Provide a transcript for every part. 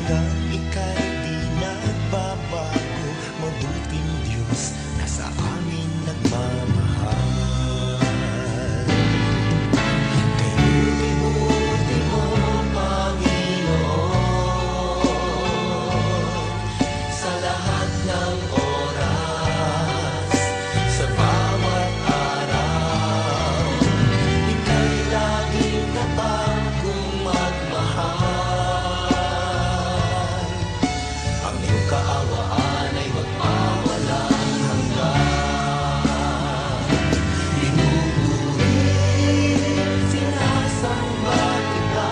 hanggang ika'y di nagbabago. Mabuting Diyos na sa amin nagmamahal. Kayo-buti mo, Panginoon, sa lahat ng oras, sa bawat araw. Ika'y laging tapat kong magmahal. Ang iyong kaawaan ay wag mawalang hanggan. Pinupuri, sinasamba kita,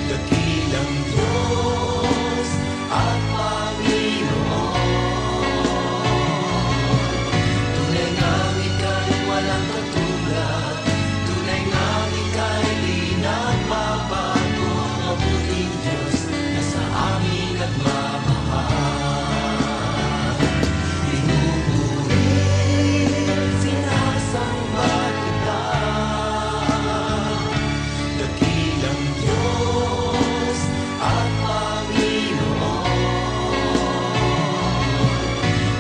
dakilang Diyos at Panginoon. Tunay ngang ika'y walang katulad, tunay ngang ika'y di nagbabago. Mabuting Diyos na sa amin nagmamahal. Pinupuri, sinasamba kita, dakilang Diyos at Panginoon.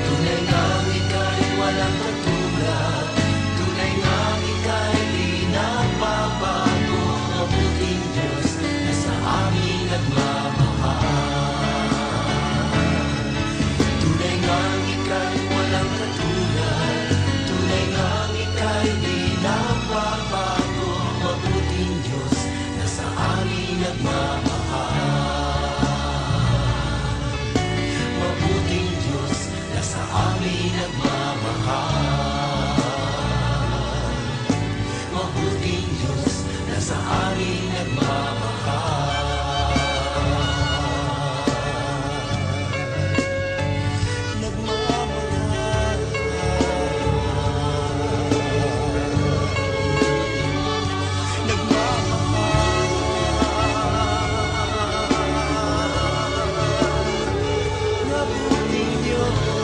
Tunay ngang ika'y walang katulad, tunay ngang ika'y di nagbabago. Mabuting Diyos na sa amin nagmamahal. Tunay ngang ika'y walang katulad, tunay ngang ika'y di nagbabago. Mabuting Diyos na sa amin nagmamahal. Mabuting Diyos na sa amin nagmamahal. Mabuting Diyos na sa amin nagmamahal. Nagmamahal. Nagmamahal. Mabuting Diyos.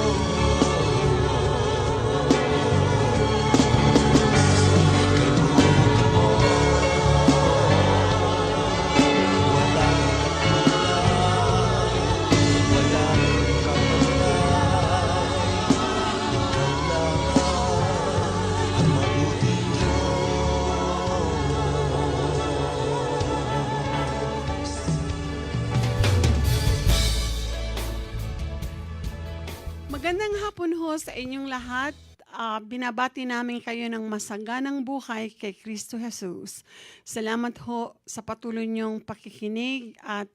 Magandang hapon ho sa inyong lahat. Binabati namin kayo ng masaganang buhay kay Kristo Jesus. Salamat ho sa patuloy niyong pakikinig at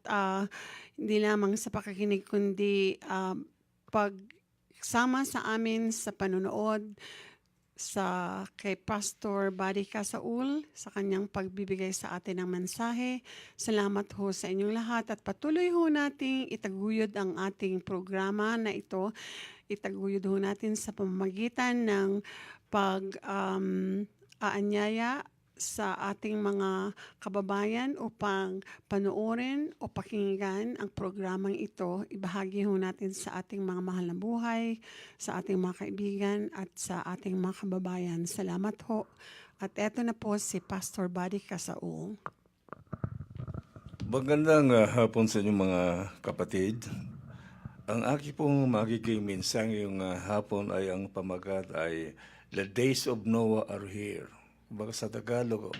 hindi lamang sa pakikinig kundi pagsama sa amin sa panonood sa kay Pastor Buddy Casaul sa kanyang pagbibigay sa atin ng mensahe. Salamat ho sa inyong lahat at patuloy ho nating itaguyod ang ating programa na ito. Itaguyod ho natin sa pamamagitan ng pag-aanyaya sa ating mga kababayan upang panoorin o pakinggan ang programang ito. Ibahagi ho natin sa ating mga mahal na buhay, sa ating mga kaibigan at sa ating mga kababayan. Salamat ho. At eto na po si Pastor Buddy Casaul. Magandang hapon sa inyong mga kapatid. Ang aking pong magiging minsang ngayong hapon ay ang pamagat ay The Days of Noah are here. Baga sa Tagalog,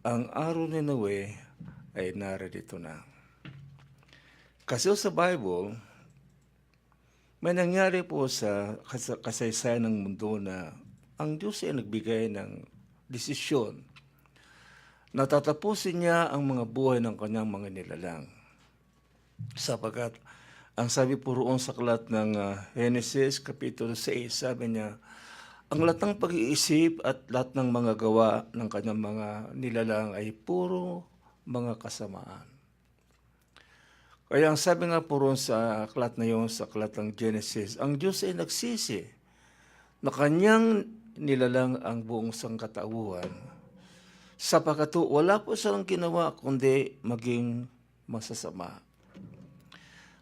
ang araw ni Noe ay narito na. Kasi sa Bible, may nangyari po sa kasaysayan ng mundo na ang Diyos ay nagbigay ng desisyon na tatapusin niya ang mga buhay ng kanyang mga nilalang. Sapagat ang sabi po roon sa aklat ng Genesis, Kapitulo 6, sabi niya, ang lahat ng pag-iisip at lahat ng mga gawa ng kanyang mga nilalang ay puro mga kasamaan. Kaya ang sabi nga po roon sa aklat na yun, sa aklat ng Genesis, ang Diyos ay nagsisi na kanyang nilalang ang buong sangkatauhan. Sapagkat wala po silang ginawa kundi maging masasama.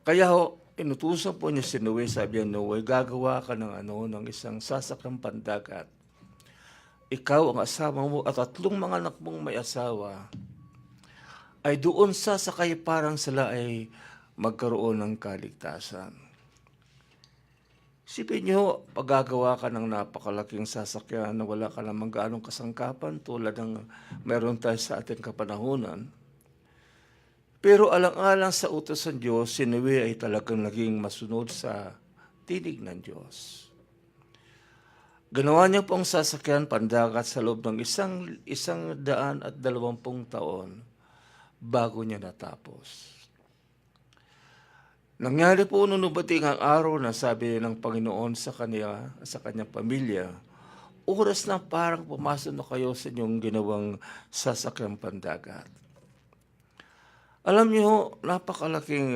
Kaya inutusan po niya si Noe, sabi niya, Noe, gagawa ka ng isang sasakyang pandagat. Ikaw, ang asawa mo, at 3 mga anak mong may asawa, ay doon sasakay parang sila ay magkaroon ng kaligtasan. Isipin nyo, paggagawa ka ng napakalaking sasakyan na wala ka namang gaanong kasangkapan tulad ng meron tayo sa ating kapanahunan. Pero alang-alang sa utos ng Diyos, si Noe ay talagang naging masunod sa tinig ng Diyos. Ginawa niya pong sasakyan pandagat sa loob ng 120 taon bago niya natapos. Nangyari po nung dumating ang araw na sabi ng Panginoon sa kanyang pamilya, oras na parang pumasok na kayo sa inyong ginawang sasakyang pandagat. Alam niyo, napakalaking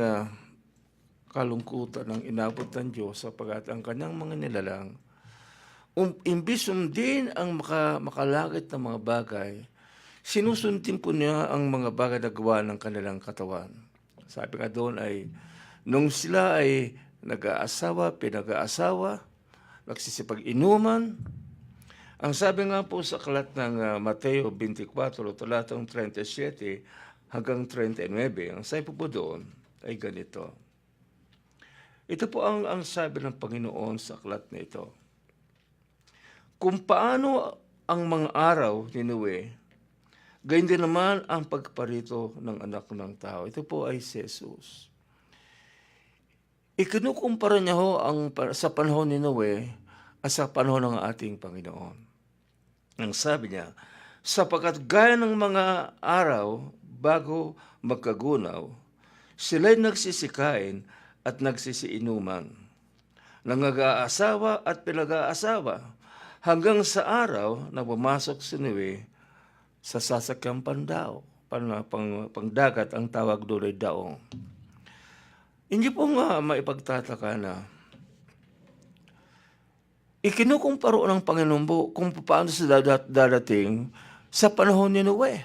kalungkutan ng inabot ng Diyos sapagat ang kanyang mga nilalang, imbis sundin ang makalagit na mga bagay, sinusundin po niya ang mga bagay na gawa ng kanilang katawan. Sabi nga doon ay, nung sila ay nag-aasawa, pinag-aasawa, nagsisipag-inuman, ang sabi nga po sa aklat ng Mateo 24, talatang 37 hanggang 39, ang sabi po doon ay ganito. Ito po ang sabi ng Panginoon sa aklat na ito. Kung paano ang mga araw ni Noe, gayon din naman ang pagparito ng anak ng tao. Ito po ay si Jesus. Ikinukumpara niya ho sa panahon ni Noe at sa panahon ng ating Panginoon. Ang sabi niya, sapagkat gaya ng mga araw bago magkagunaw, sila'y nagsisikain at nagsisiinuman, nangag-aasawa at pinag-aasawa, hanggang sa araw na pumasok si Noe sa sasakyang pangdagat, ang tawag doon ay daong. Hindi po nga maipagtataka na ikinukumparo ng Panginoon po kung paano sa darating sa panahon ni Noe.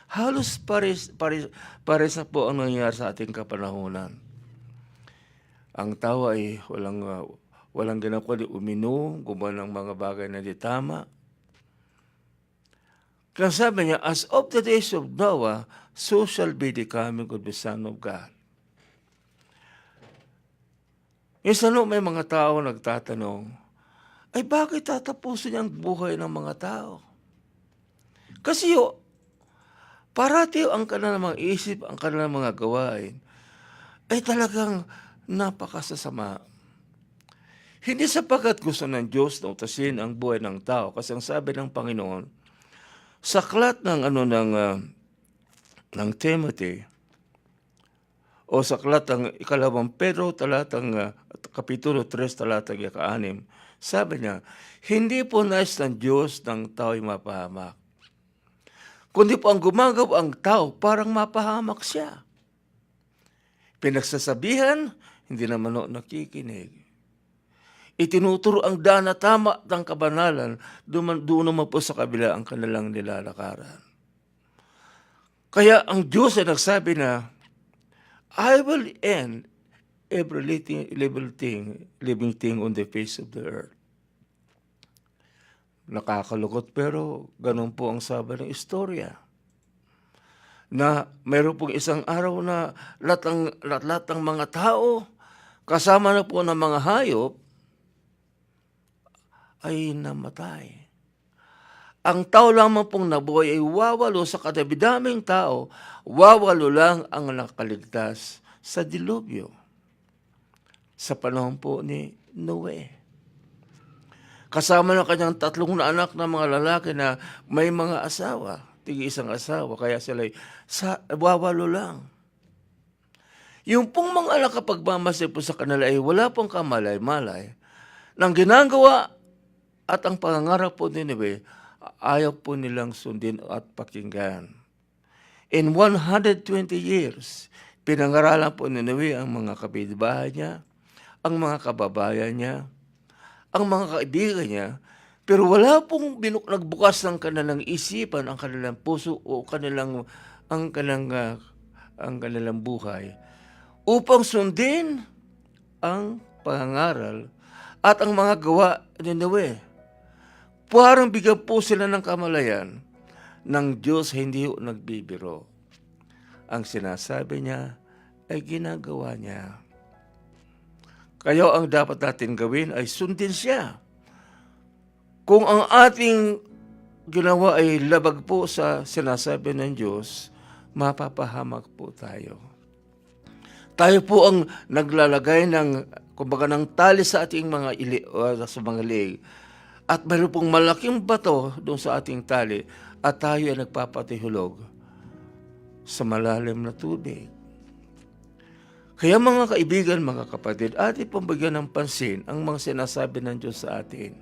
Halos pares na po ang nangyayari sa ating kapanahunan. Ang tao ay walang ganap kundi uminom, gumawa ng mga bagay na di tama. Kaya sabi niya, as of the days of Noah, so shall be the coming of the Son of God. Minsan may mga tao nagtatanong, ay bakit tatapusin ang buhay ng mga tao? Kasi parati ang kanilang mga isip, ang kanilang mga gawain, ay talagang napakasasama. Hindi sapagkat gusto ng Diyos na utasin ang buhay ng tao, kasi ang sabi ng Panginoon, sa aklat ng Timothy, o sa aklat ng 2 Pedro, kapitulo 3, talatang 6, sabi niya, hindi po nais ng Diyos ng tao'y mapahamak, kundi po ang gumagawa ang tao parang mapahamak siya. Pinagsasabihan, hindi naman nakikinig. Itinuturo ang daan na tama ng kabanalan, doon naman po sa kabila ang kanilang nilalakaran. Kaya ang Diyos ay nagsabi na, I will end every living thing on the face of the earth. Nakakalungkot pero ganun po ang sabi ng istorya. Na mayroon pong isang araw na lahat ng mga tao, kasama na po ng mga hayop, ay namatay. Ang tao lamang pong nabuhay ay wawalo sa kadami-daming tao, wawalo lang ang nakaligtas sa dilubyo. Sa panahon po ni Noe. Kasama ng kanyang 3 na anak na mga lalaki na may mga asawa, tig-isang asawa, kaya sila wawalo lang. Yung pong mga anak kapag mamasay po sa kanila ay wala pong kamalay-malay, nang ginagawa at ang pangangarap po ni Noe, ayaw po nilang sundin at pakinggan. In 120 years, pinangaralan po ni Noe ang mga kapitbahay niya, ang mga kababayan niya, ang mga kaibigan niya, pero wala pong nagbukas ng kanilang isipan, ang kanilang puso o ang kanilang buhay upang sundin ang pangangaral at ang mga gawa ni Noe. Parang bigyan po sila ng kamalayan ng Diyos hindi ho nagbibiro. Ang sinasabi niya ay ginagawa niya. Kaya ang dapat natin gawin ay sundin siya. Kung ang ating ginawa ay labag po sa sinasabi ng Diyos, mapapahamak po tayo. Tayo po ang naglalagay ng, kumbaga, ng tali sa ating mga sa mga leeg. At mayroon pong malaking bato doon sa ating tali at tayo ay nagpapatihulog sa malalim na tubig. Kaya mga kaibigan, mga kapatid, ating pong bigyan ng pansin ang mga sinasabi ng Diyos sa atin.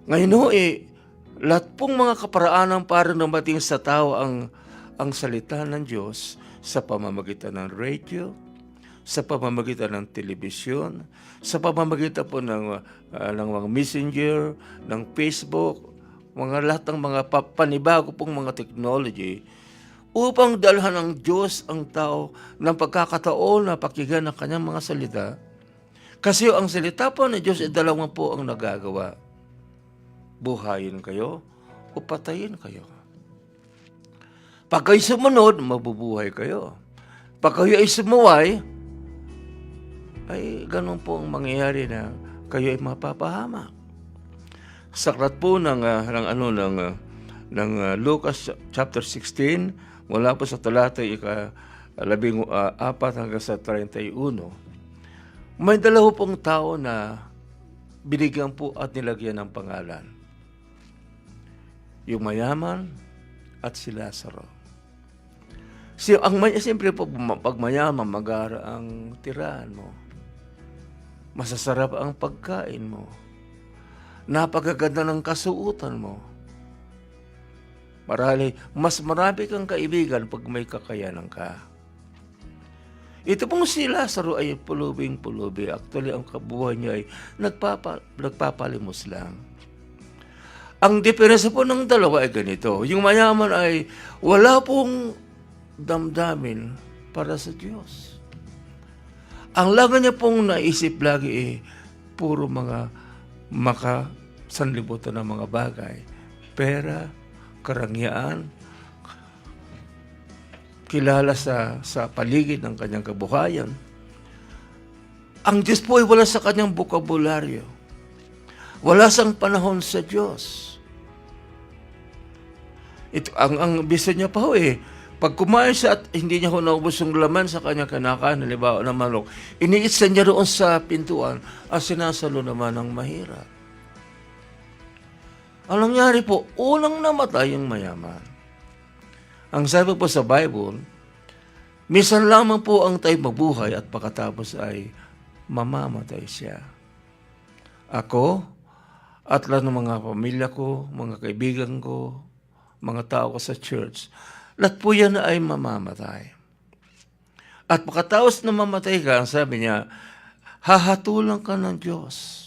Ngayon ho, lahat pong mga kaparaanan para dumating sa tao ang salita ng Diyos sa pamamagitan ng radio, sa pamamagitan ng telebisyon, sa pamamagitan po ng mga messenger, ng Facebook, lahat ng mga panibago pong mga technology, upang dalhan ng Diyos ang tao ng pagkakataon na pakinggan ng kanyang mga salita. Kasi ang salita po ng Diyos ay dalawang po ang nagagawa. Buhayin kayo o patayin kayo. Pag kayo sumunod, mabubuhay kayo. Pag kayo ay sumuway, ay ganun po ang mangyayari na kayo ay mapapahamak. Saklat po ng Lucas chapter 16, mula po sa talata 14 hanggang sa 31, may dalawa pong tao na binigyan po at nilagyan ng pangalan. Yung mayaman at si Lazaro. Siyempre po, pag mayaman, magara ang tirahan mo. Masasarap ang pagkain mo. Napakaganda ng kasuotan mo. Mas marami kang kaibigan pag may kakayanan ka. Ito pong si Lazaro ay pulubing-pulubi. Actually, ang kabuhay niya ay nagpapalimos lang. Ang diferensya po ng dalawa ay ganito. Yung mayaman ay wala pong damdamin para sa Diyos. Ang lagi niya pong naisip lagi puro mga makasanlibutan ng mga bagay. Pera, karangyaan, kilala sa paligid ng kanyang kabuhayan. Ang Diyos po ay wala sa kanyang bokabularyo. Wala sang panahon sa Diyos. Ito, ang bisa niya pa pag kumain siya at hindi niya naubos yung laman sa kanyang kinakain, halimbawa ng manok, iniitsa niya doon sa pintuan at sinasalo naman ng mahirap. Ang nangyari po, unang namatay yung mayaman. Ang sabi po sa Bible, minsan lamang po ang tayo mabuhay at pagkatapos ay mamamatay siya. Ako at lahat ng mga pamilya ko, mga kaibigan ko, mga tao ko sa church, lahat po yan ay mamamatay. At pagkatapos na mamatay ka, ang sabi niya, hahatulan ka ng Diyos.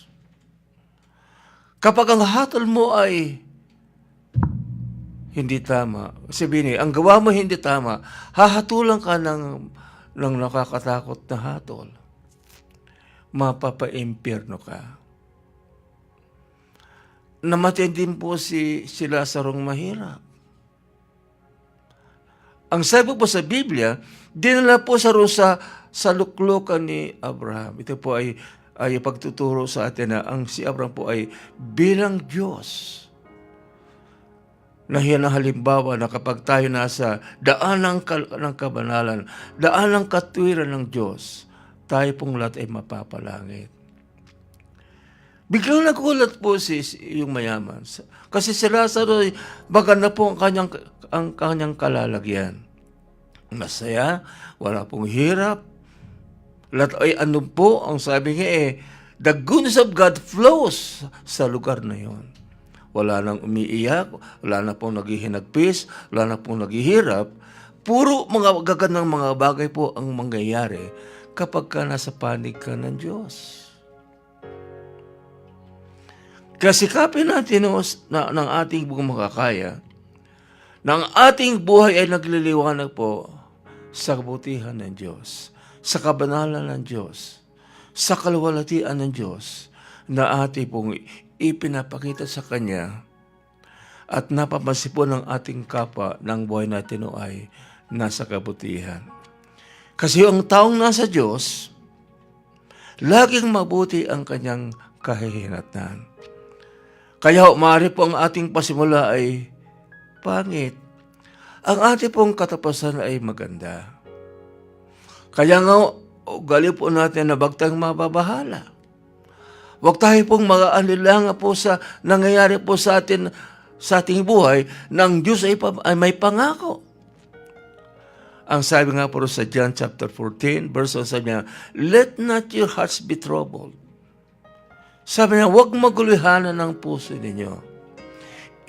Kapag ang hatol mo ay hindi tama, sabihin niya, ang gawa mo hindi tama, hahatulan ka ng nakakatakot na hatol. Mapapa-impyerno ka. Namatay din po si Lazarong mahirap. Ang sabi po sa Biblia, dinala po sa luklukan ni Abraham. Ito po ay pagtuturo sa atin na si Abraham po ay bilang Diyos. Na yan ang halimbawa na kapag tayo nasa daan ng kabanalan, daan ng katwiran ng Diyos, tayo pong lahat ay mapapalangit. Biglang nagulat po yung mayaman. Kasi si Lazaro, maganda po ang kanyang kalalagyan. Masaya, wala pong hirap. Lahat ay ano po, ang sabi niya the goodness of God flows sa lugar na yon. Wala nang umiiyak, wala na pong naghihinagpis, wala na pong naghihirap. Puro mga gagandang mga bagay po ang mangyayari kapag ka nasa panig ka ng Diyos. Kasikapin natin ng ating buong makakaya, na ang ating buhay ay nagliliwanag po sa kabutihan ng Diyos, sa kabanalan ng Diyos, sa kaluwalhatian ng Diyos, na ating pong ipinapakita sa Kanya. at napapansin po ng ating kapwa ng buhay natin o ay nasa kabutihan. Kasi ang taong nasa Diyos, laging mabuti ang kanyang kahihinatnan. Kaya maaari po ang ating pasimula ay pangit. Ang ating pong katapusan ay maganda. Kaya nga, ugali po natin na wag tayong mababahala. Huwag tayo pong mag-aalilanga po sa nangyayari po sa atin sa ating buhay ng Diyos ay may pangako. Ang sabi nga po sa John chapter 14, verse 1, sabi niya, let not your hearts be troubled. Sabi niya, huwag magulihanan ng puso ninyo.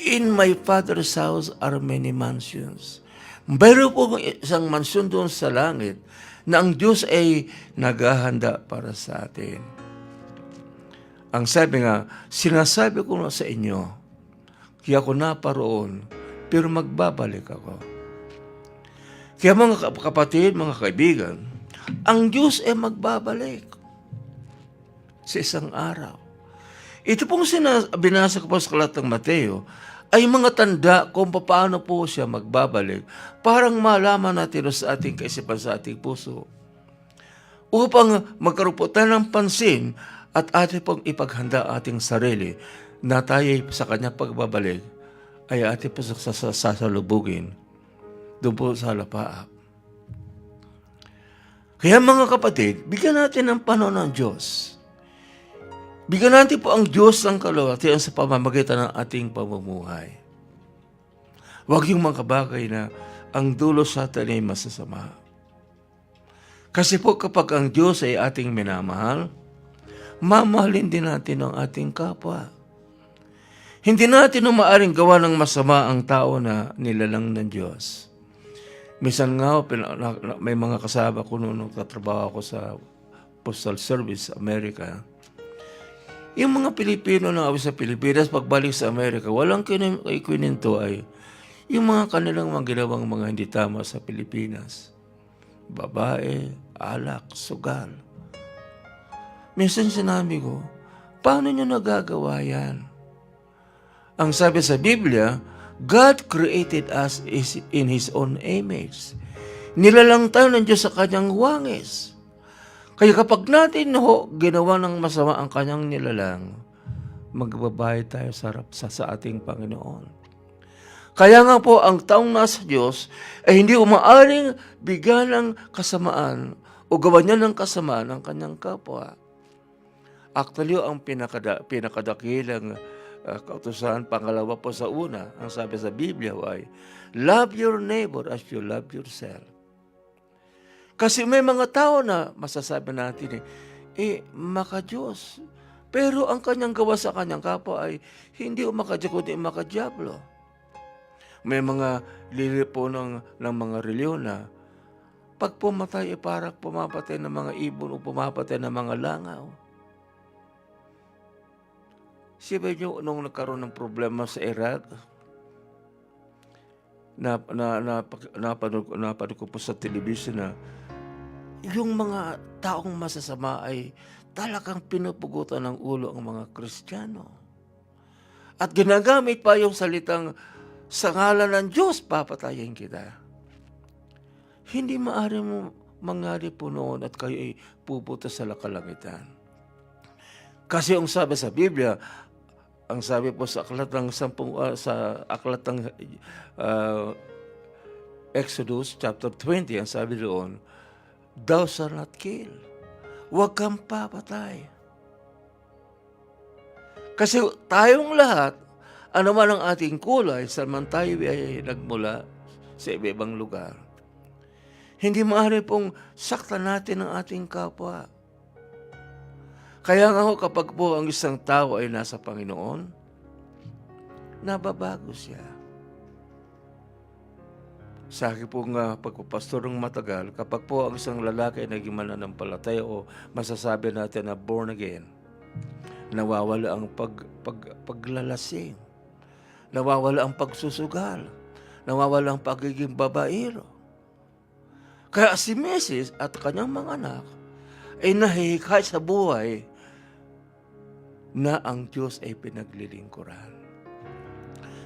In my Father's house are many mansions. Mayroon po isang mansyon doon sa langit na ang Diyos ay naghahanda para sa atin. Ang sabi nga, sinasabi ko na sa inyo, kaya ako naparoon, pero magbabalik ako. Kaya mga kapatid, mga kaibigan, ang Diyos ay magbabalik sa isang araw. Ito pong binasa ko po sa Aklat ng Mateo, ay mga tanda kung paano po siya magbabalik. Parang malaman natin sa ating kaisipan, sa ating puso. Upang magkaroon po tayo ng pansin at ating pong ipaghanda ating sarili na tayo sa kanyang pagbabalik ay ating po sasalubugin doon po sa lapaap. Kaya mga kapatid, bigyan natin ng panahon ng Diyos. Bigyan natin po ang Diyos ng kalawatian sa pamamagitan ng ating pamumuhay. Huwag yung mga bagay na ang dulo sa atin ay masasama. Kasi po kapag ang Diyos ay ating minamahal, mamahalin din natin ang ating kapwa. Hindi natin maaaring gawa ng masama ang tao na nilalang ng Diyos. Minsan nga, may mga kasama ko noong nagtatrabaho ako sa Postal Service, America. Yung mga Pilipino na sa Pilipinas, pagbalik sa Amerika, walang kininto ay yung mga kanilang mga ginawang mga hindi tama sa Pilipinas. Babae, alak, sugal. Minsan sinabi ko, paano nyo nagagawa yan? Ang sabi sa Biblia, God created us in His own image. Nilalang tayo ng Diyos sa kanyang wangis. Kaya kapag natin ginawa ng masama ang kanyang nilalang, magbabayad tayo sa ating Panginoon. Kaya nga po, ang taong nasa Diyos ay hindi umaaring bigyan ng kasamaan o gawa niya ng kasamaan ang kanyang kapwa. Actually, ang pinakadakilang kautusan, pangalawa po sa una, ang sabi sa Biblia ay, love your neighbor as you love yourself. Kasi may mga tao na masasabi natin maka-Diyos. Pero ang kanyang gawa sa kanyang kapwa ay hindi maka-Diyos, kundi maka-Diablo. May mga lilipo ng mga reliyon na pag pumatay, parang pumapatay ng mga ibon o pumapatay ng mga langaw. Siya nyo, nung nagkaroon ng problema sa Iraq, napanood ko po sa television na yung mga taong masasama ay talagang pinupugutan ng ulo ang mga Kristiyano. At ginagamit pa yung salitang, sa ngalan ng Diyos, papatayin kita. Hindi maaari mo mangyari po noon at kayo ay pupunta sa kalangitan. Kasi ang sabi sa Biblia, ang sabi po sa aklat ng Exodus chapter 20, ang sabi doon, thou shalt not kill. Huwag kang papatay. Kasi tayong lahat, ano man ang ating kulay, saan tayo ay nagmula sa iba-ibang lugar, hindi maaari pong saktan natin ang ating kapwa. Kaya nga kapag po ang isang tao ay nasa Panginoon, nababago siya. Sa akin pong pagpapastor ng matagal, kapag po ang isang lalaki ay naging mananampalataya o masasabi natin na born again, nawawala ang paglalasing, nawawala ang pagsusugal, nawawala ang pagiging babaero. Kaya si Mrs. at kanyang mga anak ay nahihikay sa buhay na ang Diyos ay pinaglilingkuran.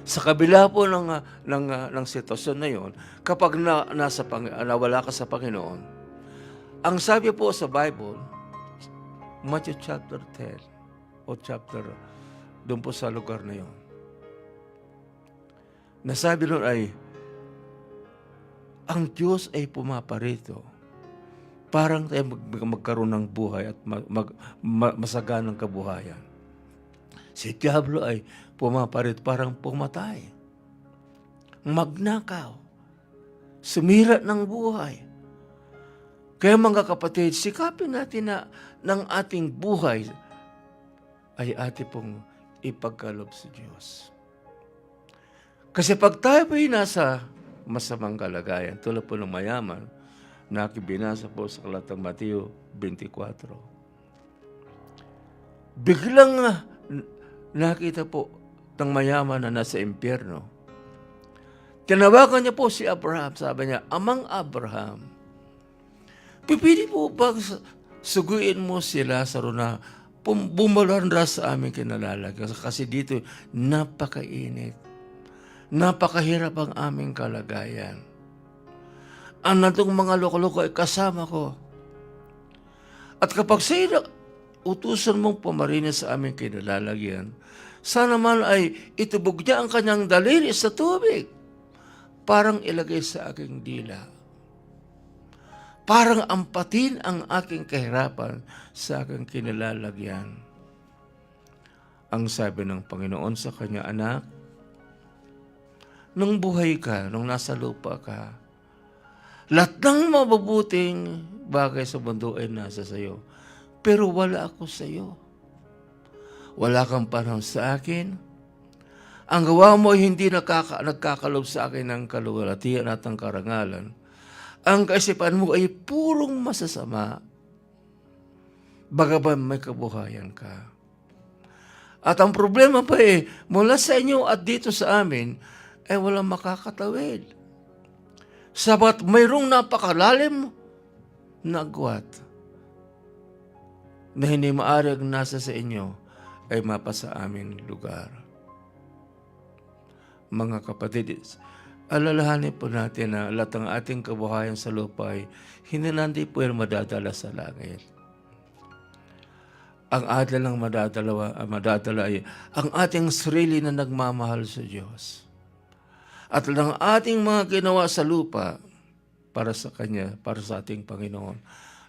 Sa kabila po ng sitwasyon na yon, kapag nawala ka sa Panginoon, ang sabi po sa Bible, Matthew chapter 10 o chapter, doon po sa lugar na yon, nasabi doon ay, ang Diyos ay pumaparito parang tayo magkaroon ng buhay at masaganang kabuhayan. Si Diablo ay pumaparito parang pumatay, magnakaw, sumira ng buhay. Kaya mga kapatid, sikapin natin na ng ating buhay ay ating pong ipagkaloob sa Diyos. Kasi pag tayo po'y nasa masamang kalagayan, tulad po ng mayaman, na binasa po sa Kalatang Mateo 24. Biglang nakita po ng mayaman na nasa impyerno. Tinawagan niya po si Abraham, sabi niya, Amang Abraham, pipili po ba suguin mo si Lazaro na bumalandra sa aming kinalalagyan? Kasi dito napakainit. Napakahirap ang aming kalagayan. Ang natong mga loko-loko ay kasama ko. At kapag sa'yo utusan mong pamarinis sa aming kinalalagyan, sana man ay itubog niya ang kanyang daliri sa tubig. Parang ilagay sa aking dila. Parang ampatin ang aking kahirapan sa aking kinalalagyan. Ang sabi ng Panginoon sa kanya, anak, nung buhay ka, nung nasa lupa ka, lahat ng mabubuting bagay sa mundo ay nasa sayo. Pero wala ako sayo. Wala kang panahon sa akin. Ang gawa mo ay hindi nagkakalob sa akin ng kaluwalhatian at ang karangalan. Ang kaisipan mo ay purong masasama. Bagaman may kabuhayan ka. At ang problema pa mula sa inyo at dito sa amin, ay walang makakatawid. Sabat mayroong napakalalim na agwat na hindi maaari ang nasa sa inyo ay mapasa aming lugar. Mga kapatid, alalahanin po natin na lahat ng ating kabuhayan sa lupa ay hindi nandi po yan madadala sa langit. Ang atin lang madadala ay ang ating sarili na nagmamahal sa Diyos. At lang ating mga ginawa sa lupa para sa Kanya, para sa ating Panginoon,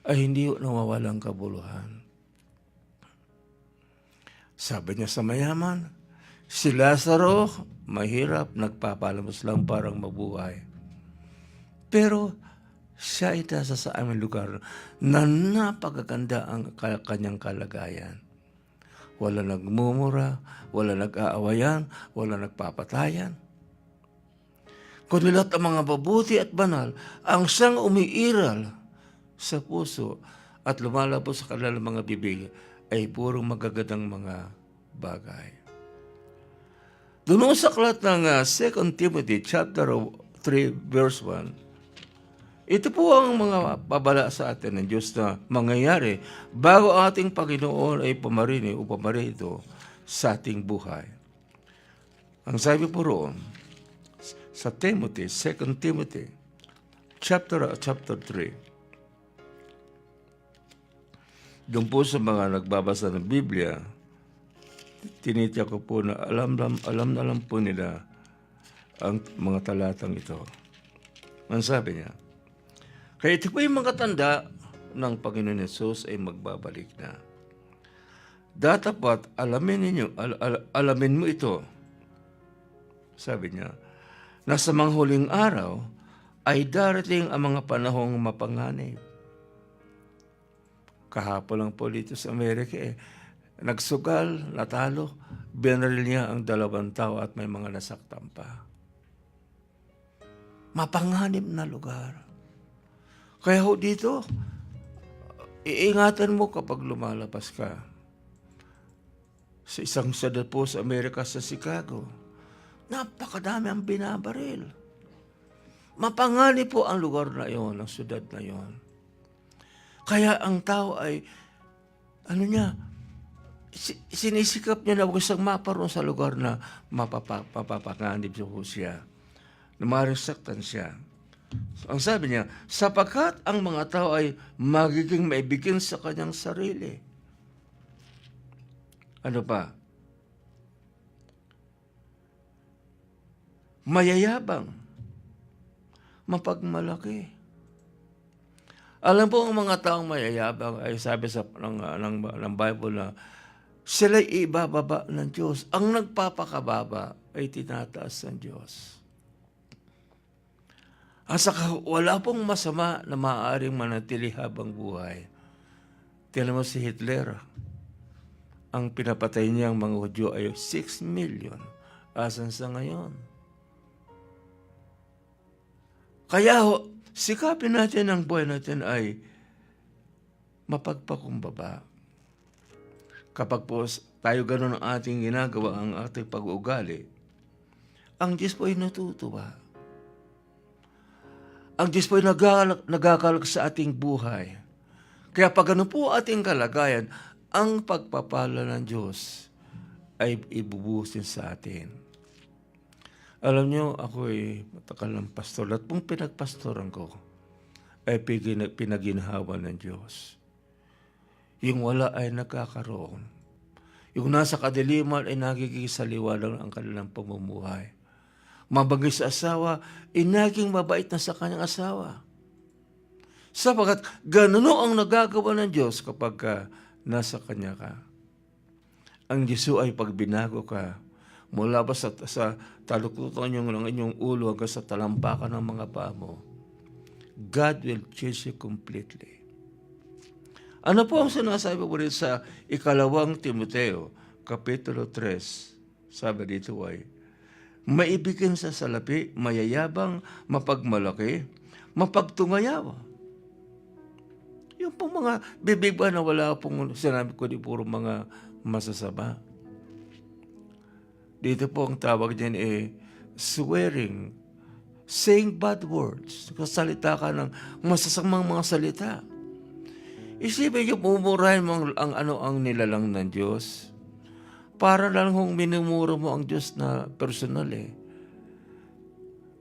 ay hindi nawawalang kabuluhan. Sabi niya sa mayaman, si Lazaro, mahirap, nagpapalamos lang parang mabuhay. Pero siya ay nasa sa aming lugar na napakaganda ang kanyang kalagayan. Wala nagmumura, wala nag-aawayan, wala nagpapatayan. Kundi lahat ang mga mabuti at banal, ang siyang umiiral sa puso at lumalabas sa kanilang mga bibig ay purong magagandang mga bagay. Doon sa aklat ng 2 Timothy chapter 3 verse 1, ito po ang mga pabala sa atin ng Diyos na mangyayari bago ating Panginoon ay pumarito sa ating buhay. Ang sabi po roon, sa Timothy, 2 Timothy, chapter 3. Doon po sa mga nagbabasa ng Biblia, tinitiyak ko po na alam po nila ang mga talatang ito. Ang sabi niya, kaya ito po yung mga tanda ng Panginoon Yesus ay magbabalik na. Datapat alamin mo ito. Sabi niya, na sa mga huling araw ay darating ang mga panahong mapanganib. Kahapon lang po dito sa Amerika nagsugal, natalo, binaril niya ang 2 tao at may mga nasaktan pa. Mapanganib na lugar. Kaya dito, iingatan mo kapag lumalabas ka. Sa isang siyudad po sa Amerika, sa Chicago, napakadami ang binabaril. Mapanganib po ang lugar na iyon, ang siyudad na iyon. Kaya ang tao ay, sinisikap niya na huwag siyang maparoon sa lugar na mapapapanganib siya. Na maaaring saktan siya. Ang sabi niya, sapagkat ang mga tao ay magiging maibigin sa kanyang sarili. Ano pa? Mayayabang. Mapagmalaki. Alam po, ang mga taong mayayabang ay sabi ng Bible na sila'y ibababa ng Diyos. Ang nagpapakababa ay tinataas ng Diyos. At saka wala pong masama na maaaring manatili habang buhay. Tingnan mo si Hitler. Ang pinapatay niyang mga Hudyo ay 6 million. Asan sa ngayon? Kaya sikapin natin ang buhay natin ay mapagpakumbaba. Kapag po tayo ganun ang ating ginagawa, ang ating pag-uugali, ang Diyos po ay natutuwa. Ang Diyos po ay nagagalak sa ating buhay. Kaya pag ano po ating kalagayan, ang pagpapala ng Diyos ay ibubusin sa atin. Alam niyo, ako ay matagal ng pastor at kung pinagpastoran ko, ay pinaginhawa ng Diyos. Yung wala ay nagkakaroon. Yung nasa kadiliman ay nagiging sa liwanag ang kanilang pamumuhay. Mabagay sa asawa, naging mabait na sa kanyang asawa. Sapagat ganun ang nagagawa ng Diyos kapag nasa Kanya ka. Ang Diyos ay pag binago ka, mula ba sa talukutan ng inyong ulo hanggang sa talampakan ng mga paa mo, God will change you completely. Ano po ang sinasabi po rin sa 2 Timoteo, Kapitulo 3, sabi dito ay, maibigin sa salapi, mayayabang, mapagmalaki, mapagtungayawa. Yung pong mga bibig ba na wala pong sinabi ko di puro mga masasama. Dito po ang tawag dyan swearing, saying bad words. Kasalita ka ng masasamang mga salita. Isipin niyo, pumurahin mo ang nilalang ng Diyos. Para lang kung minumura mo ang Diyos na personal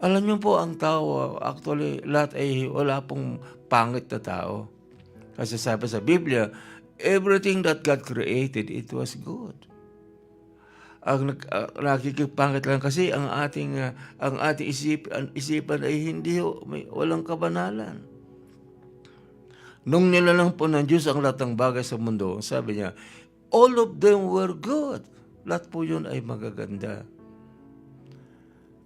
Alam niyo po, ang tao, actually, lahat ay wala pong pangit na tao. Kasi sabi sa Biblia, everything that God created, it was good. Ang nakikipangit lang kasi ang ating isipan ay walang kabanalan. Nung nilalang po ng Diyos ang lahat ng bagay sa mundo, sabi niya, all of them were good. Lahat po yun ay magaganda.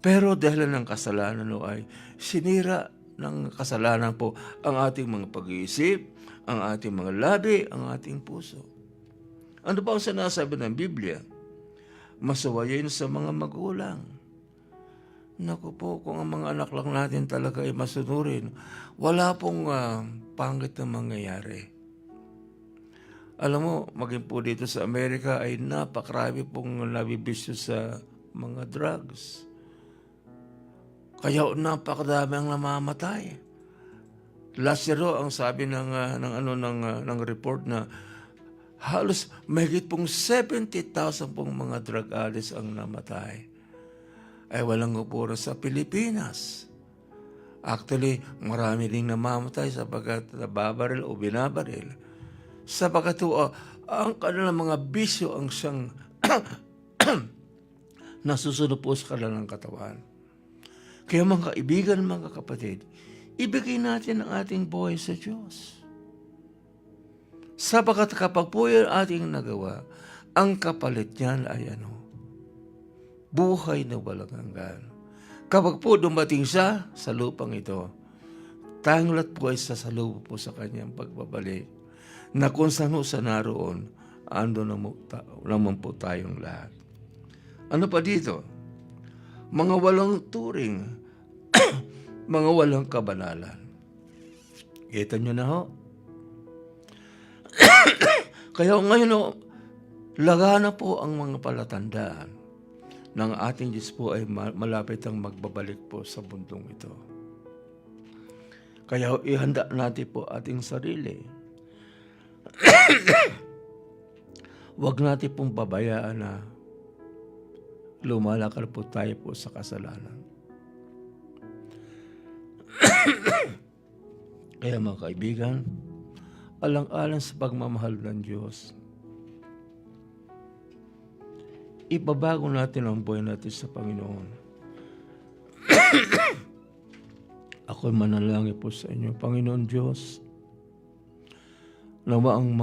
Pero dahil ng kasalanan ay sinira ng kasalanan po ang ating mga pag-iisip, ang ating mga labi, ang ating puso. Ano ba ang sinasabi ng Biblia? Masawayin sa mga magulang. Naku po, kung ang mga anak lang natin talaga ay masunurin, wala pong pangit na mangyayari. Alam mo, maging po dito sa Amerika ay napakarami pong nabibisyo sa mga drugs. Kaya napakadami ang namamatay. Last year ang sabi ng report na halos mahigit pong 70,000 pong mga drug addicts ang namatay. Ay walang upuro sa Pilipinas. Actually, marami ding namamatay sapagkat nababaril o binabaril. Sapagkat ang kanilang mga bisyo ang siyang nasusunod po sa kanilang katawan. Kaya mga kaibigan, mga kapatid, ibigay natin ang ating buhay sa Diyos. Sapagkat kapag po yung ating nagawa, ang kapalit niyan ay buhay na walang hanggan. Kapag po dumating siya sa lupang ito, tayong lahat po ay sasalubo po sa kanyang pagbabalik, na kung saan sa naroon, ando naman po tayong lahat. Ano pa dito? Mga walang turing, mga walang kabanalan. Kita nyo na ho. Kaya ngayon, lagana po ang mga palatandaan ng ating Diyos po ay malapit ang magbabalik po sa mundong ito. Kaya ihanda natin po ating sarili. Huwag natin pong pabayaan na lumalakad po tayo po sa kasalanan. Kaya mga kaibigan, alang-alang sa pagmamahal ng Diyos, ibabago natin ang buhay natin sa Panginoon. Ako'y manalangin po sa inyo, Panginoon Diyos, nawa ang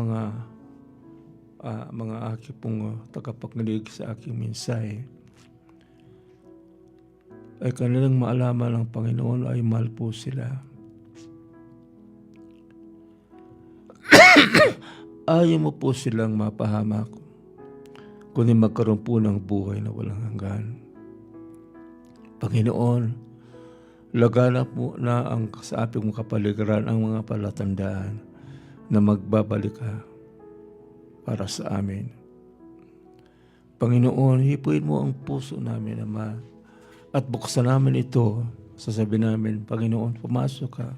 mga aking pong tagapakinig sa aking mensahe ay kanilang maalaman ng Panginoon ay mahal po sila. Ayaw mo po silang mapahamak, kundi magkaroon po ng buhay na walang hanggan. Panginoon, lagana po na ang sa ating kapaligiran ang mga palatandaan na magbabalik ka para sa amin. Panginoon, hipuin mo ang puso namin, Ama, at buksan namin ito. Sasabihin namin, Panginoon, pumasok ka.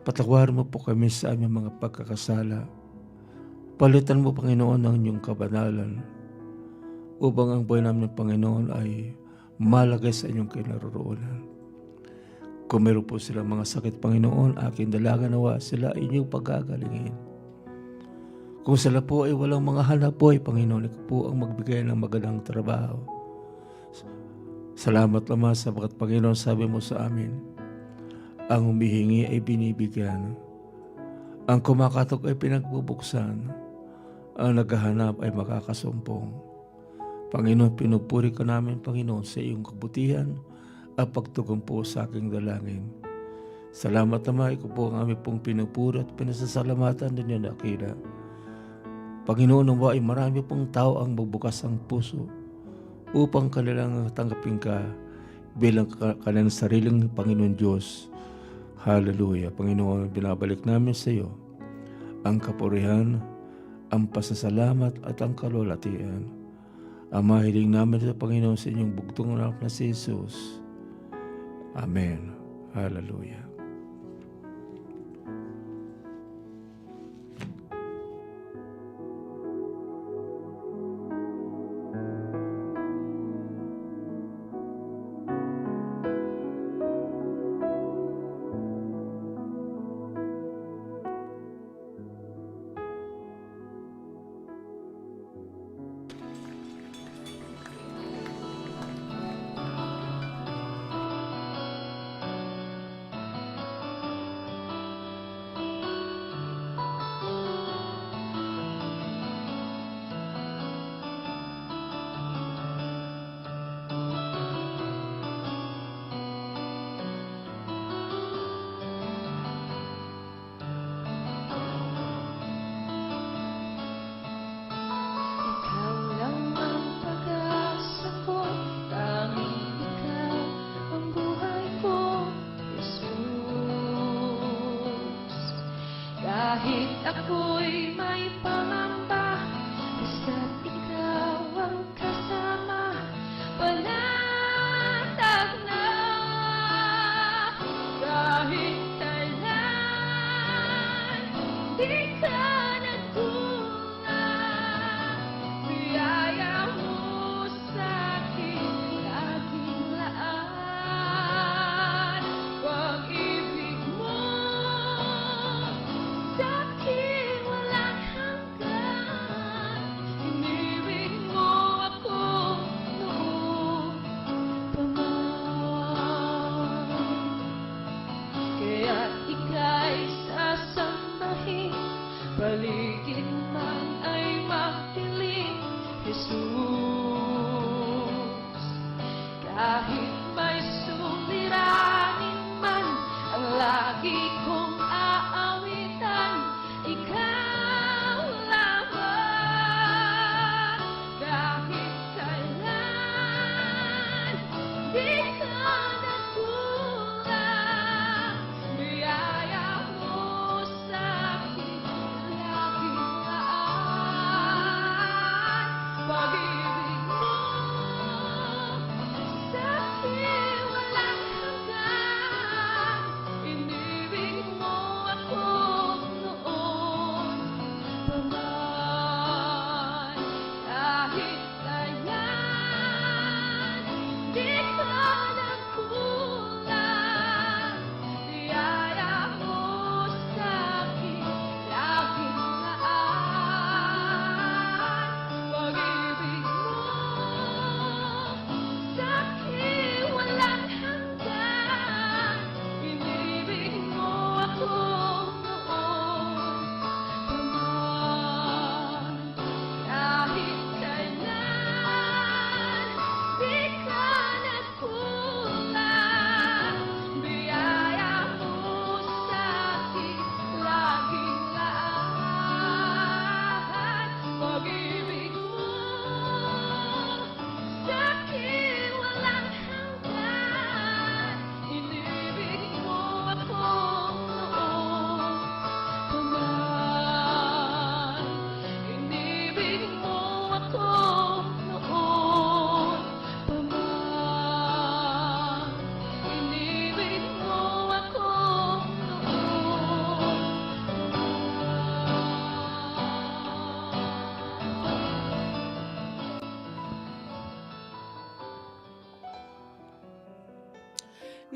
Patawarin mo po kami sa aming mga pagkakasala. Palitan mo, Panginoon, ang inyong kabanalan upang ang buhay namin, Panginoon, ay malagay sa inyong kinaroroonan. Kung meron po silang mga sakit, Panginoon, aking dalaga nawa sila inyong pagagalingin. Kung sila po ay walang mga hanap buhay, Panginoon, ikaw po ang magbigay ng magandang trabaho. Salamat naman sapagat, Panginoon, sabi mo sa amin, ang humihingi ay binibigyan, ang kumakatok ay pinagbubuksan, ang naghahanap ay makakasumpong. Panginoon, pinupuri ka namin, Panginoon, sa iyong kabutihan at pagtugon po sa aking dalangin. Salamat naman, ikaw po ang aming pong pinupuri at pinasasalamatan din niya nakila. Panginoon, nawa ay marami pong tao ang magbukas ang puso upang kanilang tanggapin ka bilang kanilang sariling Panginoon Diyos. Hallelujah. Panginoon, binabalik namin sa iyo ang kapurihan, ang pasasalamat at ang kalulatian. Ama, hiling namin ito, Panginoon, sa inyong bugtong anak na si Jesus. Amen. Hallelujah. Ikaw lang ang pag-asa ko, tanging ikaw ang buhay ko, Jesus. Kahit ako'y may pangamba, basta't ikaw ang kasama, panatag na. Kahit kailan, di ka nagkulang. Biyaya mo sa'kin laging laan. Pag-ibig mo sa'kin walang hanggan. Iniwin mo ako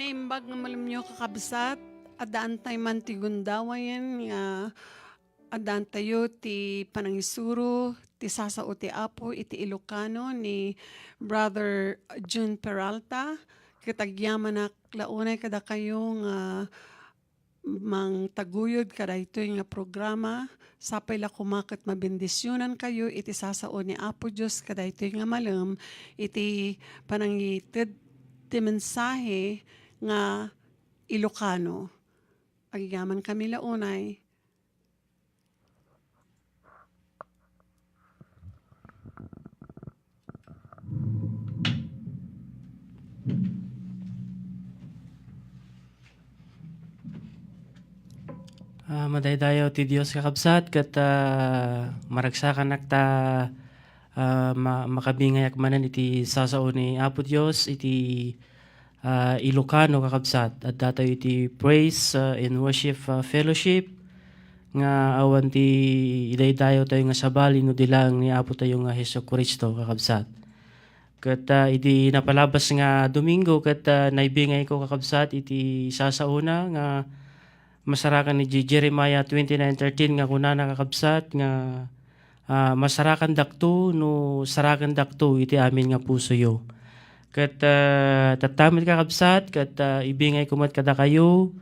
Naimbag nga malamyo kakabsat, adaan tayo man ti gundawayan nga adaan tayo ti panangisuro, ti sasao ti Apo, iti Ilocano ni Brother June Peralta. Kitagyaman na launay kada kayo nga mang taguyod kada ito nga programa. Sapay la kumakit mabendisyonan kayo, iti sasao ni Apo Diyos kada ito nga malam, iti panangitid ti mensahe nga Ilocano. Agyaman kami launay. Madaydayaw ti Dios kakabsat ket maragsakan nakta makabingayak manan iti sasao ni Apo Dios iti Ilocano kakabsat at datayo iti praise and worship fellowship nga awan ti idaydayaw tayo nga sabali no dilang ni Apo tayo nga Hesus Kristo kakabsat. Ket iti napalabas nga Domingo ket naibingay ko kakabsat iti sasauna nga masarakan ni Jeremiah 29:13 nga kunana kakabsat nga masarakan dakto no sarakan dakto iti amin nga puso yo. Ket tatamid kakabsat ket ibingay kumat kada kayo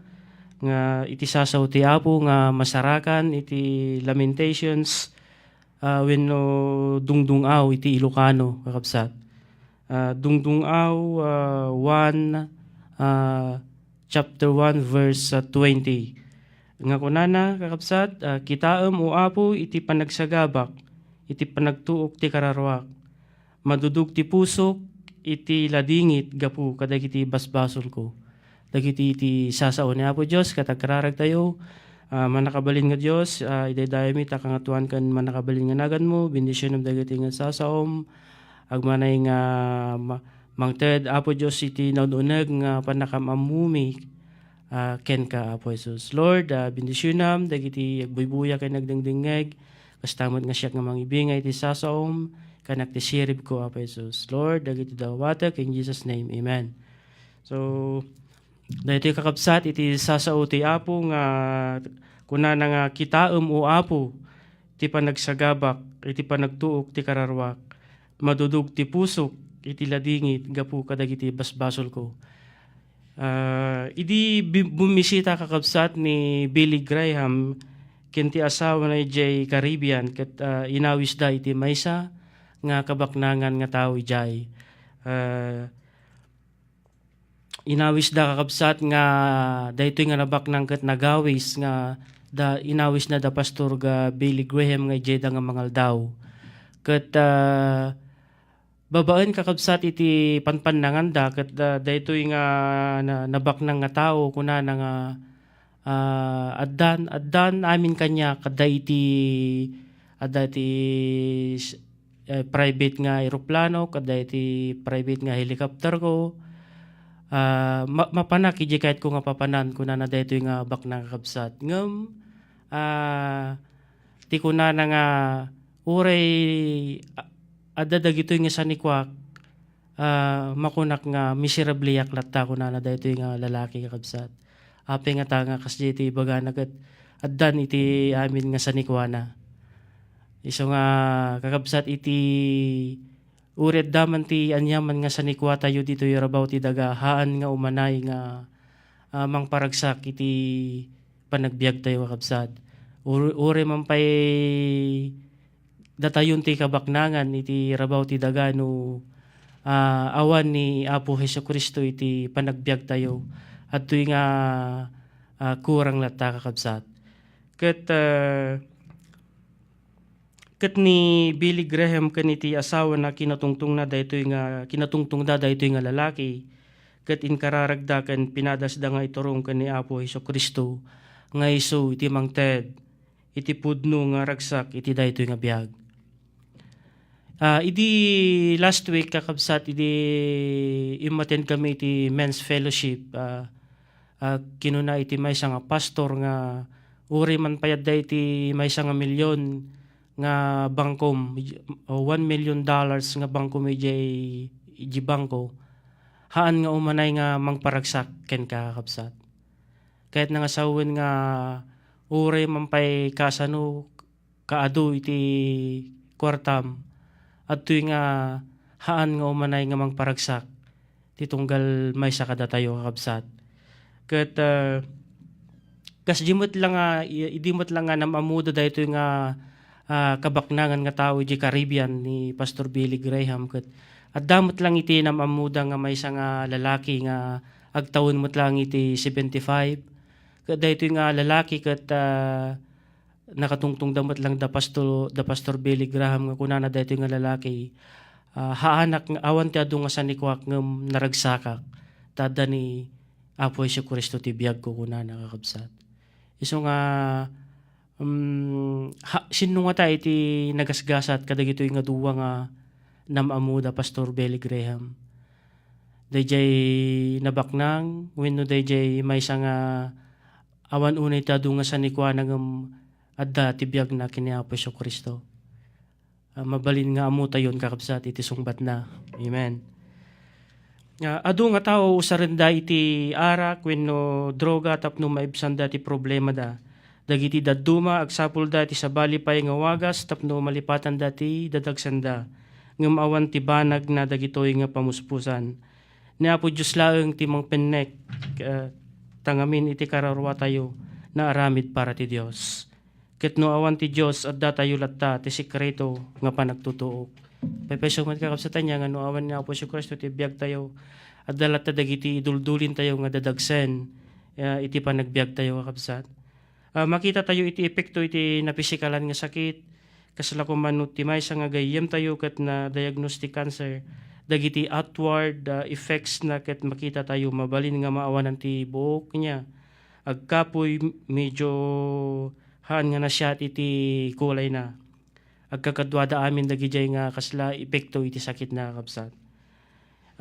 nga iti sasaw ti Apo nga masarakan iti Lamentations wenno dungdungaw iti Ilocano kakabsat. Dungdungaw 1 chapter 1 verse 20. Nga kunana kakabsat, kitaem o Apo iti panagsagabak, iti panagtuok ti kararwak. Madudog ti pusok, iti ladingit gapu kadagiti basbason ko. Dagiti iti sasao ni Apo Dios katagkararag tayo. Manakabalin nga Dios, idaydayo mi takangatuan kan manakabalin nga nagan mo, bendisyon ng dagiti nga sasaom. Agmanay nga mangted Apo Dios iti naununeg nga panakamamumi ken ka Apo Jesus. Lord, bendisyonam dagiti agbuybuya kay nagdingdingeg kastamot nga siya nga mangibingay iti sasaom kanak ti sirib ko Apo Jesus. Lord, dagiti dawatek in Jesus name. Amen. So dahito kakabsat iti sasao ti Apo nga kunana nga kitaem o Apo iti panagsagabak iti panagtuok ti kararwak madudog ti pusok iti ladingit gapu kadagiti basbasol ko. Idi bumisita kakabsat ni Billy Graham kenti asawa na ijay Caribbean ket inawis da iti maysa nga kabaknangan nga tao ijay. Inawis da kakabsat nga daytoy nga nabaknang ket nagawis nga da inawis na da pastor ga Billy Graham nga ijay da nga mangal daw. Ket babaan kakabsat iti panpannangan da ket daytoy nga nabaknang nga tao kunana nga addan amin kanya kadda iti private nga eroplano kadda iti private nga helicopter ko. Mapanak iji kahit ko nga papanan kunana daytoy nga baknang kakabsat ngem ti kunana nga uray adda dagitoy nga sanikwak makunak nga miserable yak latta kunana daytoy nga lalaki kakabsat. Ape nga tanga kasdi iti bagana ket addan iti amin nga sanikwana. Isu nga kakabsat iti ured daman ti anyaman nga sanikwa tayo dito yarabaw ti daga haan nga umanay nga mangparagsak iti panagbiag tayo kakabsat. Ure man pay datayon ti kabaknangan iti rabaw ti daga no awan ni Apo Hesus Kristo iti panagbiag tayo at tuy nga kurang latta kakabsat. Ket ni Billy Graham ken iti asawa na kinatungtong da daytoy nga lalaki ket inkararagda ken pinadas da nga iturong ken ni Apo Hesus Kristo nga isu iti mangted iti pudno nga ragsak iti daytoy nga biag. Idi last week kakabsat idi imaten kami iti men's fellowship. Kinuna iti maysa nga pastor nga uri man payad da iti maysa nga milyon nga bangkom $1 million nga bangkom iji bangko. haan nga umanay nga mangparagsak ken ka kakabsat. Kahit nga sawin nga uray mampay kasano kaado iti kwartam at tuy nga haan nga umanay nga mangparagsak titunggal may sakada tayo kakabsat. Kat kas dimot lang nga idimot lang nga namamuda dayto nga kabaknangan nga tao di Caribbean ni Pastor Billy Graham kat at damot lang iti namamuda nga may isa nga lalaki nga agtawon mo't lang iti 75 kat dayto nga lalaki kat nakatungtong damot lang da Pastor Billy Graham nga kunana dayto nga lalaki haanak nga awan ti adu nga sanikwak ngem naragsakak tada ni Apo Jesu Kristo ti biag ko kunana kakabsat. Iso nga sinno nga tayo iti nagasgasat kadagito nga duwa nga namamuda Pastor Billy Graham. Dayjay nabaknang wenno dayjay maysa nga awan unay tadu nga sanikwana ngem adda ti biag na kini Apo Jesu Kristo. Mabalin nga amu tayon kakabsat iti sungbat na. Amen. Adu nga tao usarenda iti arak wenno droga tapno maibsan da ti problema da. Dagiti dadduma agsapul da ti sabali pay nga wagas tapno malipatan da ti dadagsanda. Ngem awan ti banag na dagitoy nga pamuspusan. Ni Apo Diyos laeng ti mangpennek tangamin iti kararwa tayo na aramid para ti Dios. Ket no awan ti Dios adda tayo latta ti sekreto nga panagtutuok. Pepeso man kakabsatan niya nga no awan ni Apo Jesu Kristo ti biag tayo at dalat ta dagiti iduldulin tayo nga dadagsen iti panagbiag tayo kakabsat. Makita tayo iti epekto iti napisikalan nga sakit kasla kumanut ti maysa nga gayem tayo ket na diagnostic cancer dagiti outward effects na ket makita tayo mabalin nga maawanan ti buok niya agkapoy medyo haan nga nasyat iti kulay na agkakadwada amin dagijay nga kasla epekto iti sakit na kakabsat.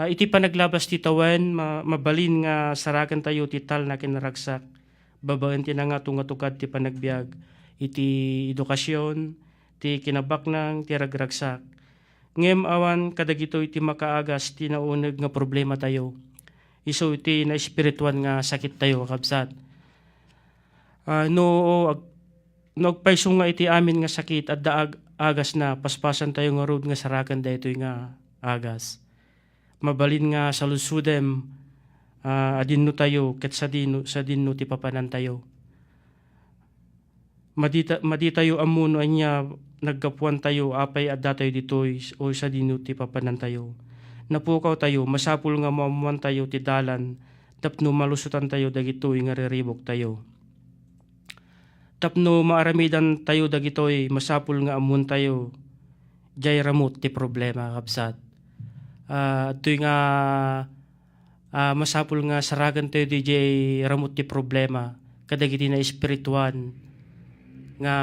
Iti panaglabas ti tawen mabalin nga sarakan tayo ti tal na kinaragsak babaen ti na nga tungatukad ti panagbiag iti edukasyon ti kinabaknang ti ragragsak ngem awan kadagito iti makaagas ti nauneg nga problema tayo iso iti na espirituan nga sakit tayo kakabsat. Nagpayso nga iti amin nga sakit at daag agas na paspasan tayo nga road nga sarakan daytoy nga agas. Mabalin nga sa lusudem adinno tayo ket sa dinno ti papanan tayo. Madi tayo amuno anya naggapuan tayo apay adda tayo ditoy o sa dinno ti papanan tayo. Napukaw tayo masapul nga maamuan tayo ti dalan tapno malusutan tayo dagitoy nga riribok tayo. Tapno maaramidan tayo dagitoy masapul nga amun tayo jay ramot ti problema kapsat. Ito'y nga masapul nga saragan tayo di jay ramot ti problema kadagiti na espirituan nga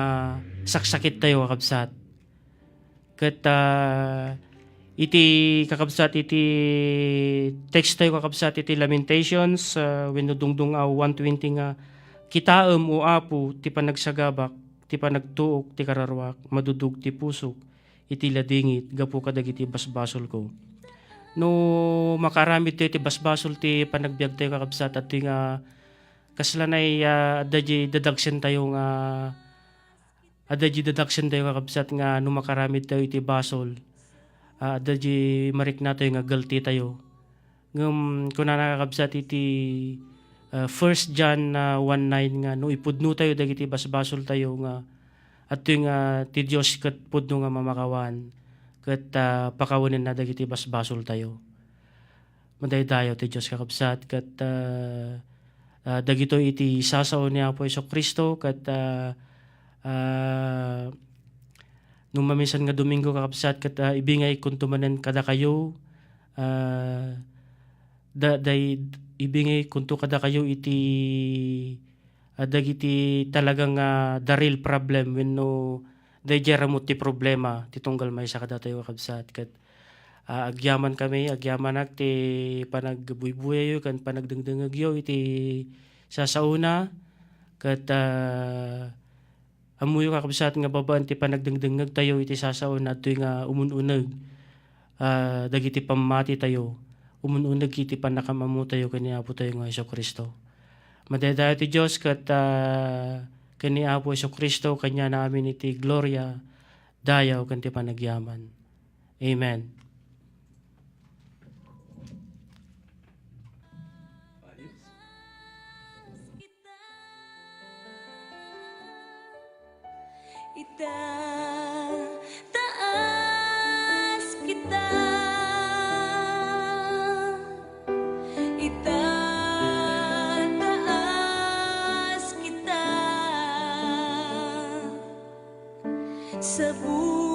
saksakit tayo kakabsat. Kat iti kakabsat iti text tayo kakabsat iti Lamentations wenno dungdung 120 nga kitaem o Apo ti panagsagabak ti panagtuok ti kararwak madudug ti pusok iti ladingit gapu kadagiti basbasol ko. No makaramid tayo ti basbasol ti panagbiag tayo kakabsat at nga kaslanay adda dadagsen tayo nga dadagsen tayo kakabsat nga no makaramid tayo iti basol adda marik na tayo nga guilty tayo. Ngem kuna nakakabsat iti 1 John 1:9 nga no ipudno tayo dagiti basbasol tayo nga at nga ti Dios ket pudno nga mamakawan ket pakawanen na dagiti basbasol tayo. Madaydayo ti Dios kakabsat ket dagito iti sasaw ni Apo Jesu Kristo ket nung mamisan nga Domingo kakabsat ket ibingay kuntumanen kada kayo ibingay kunto kada kayo iti dagiti talagang the real problem wenno dayjay ramot ti problema ti tunggal maysa kada tayo kakabsat ket agyaman agyaman ti panagbuybuyayo ken panagdengdengagyo iti sasauna ket amuyo kakabsat nga babaan ti panagdengdengag tayo iti sasauna adtoy nga umununeg dagiti pamati tayo umununag kiti pan nakamamutayo kani Apo tayo nga Iso Kristo. Madaydayo ti Diyos kat kani Apo Iso Kristo kanya namin iti gloria dayaw kanti panagyaman. Amen. Itataas kita, itataas kita sa buhay.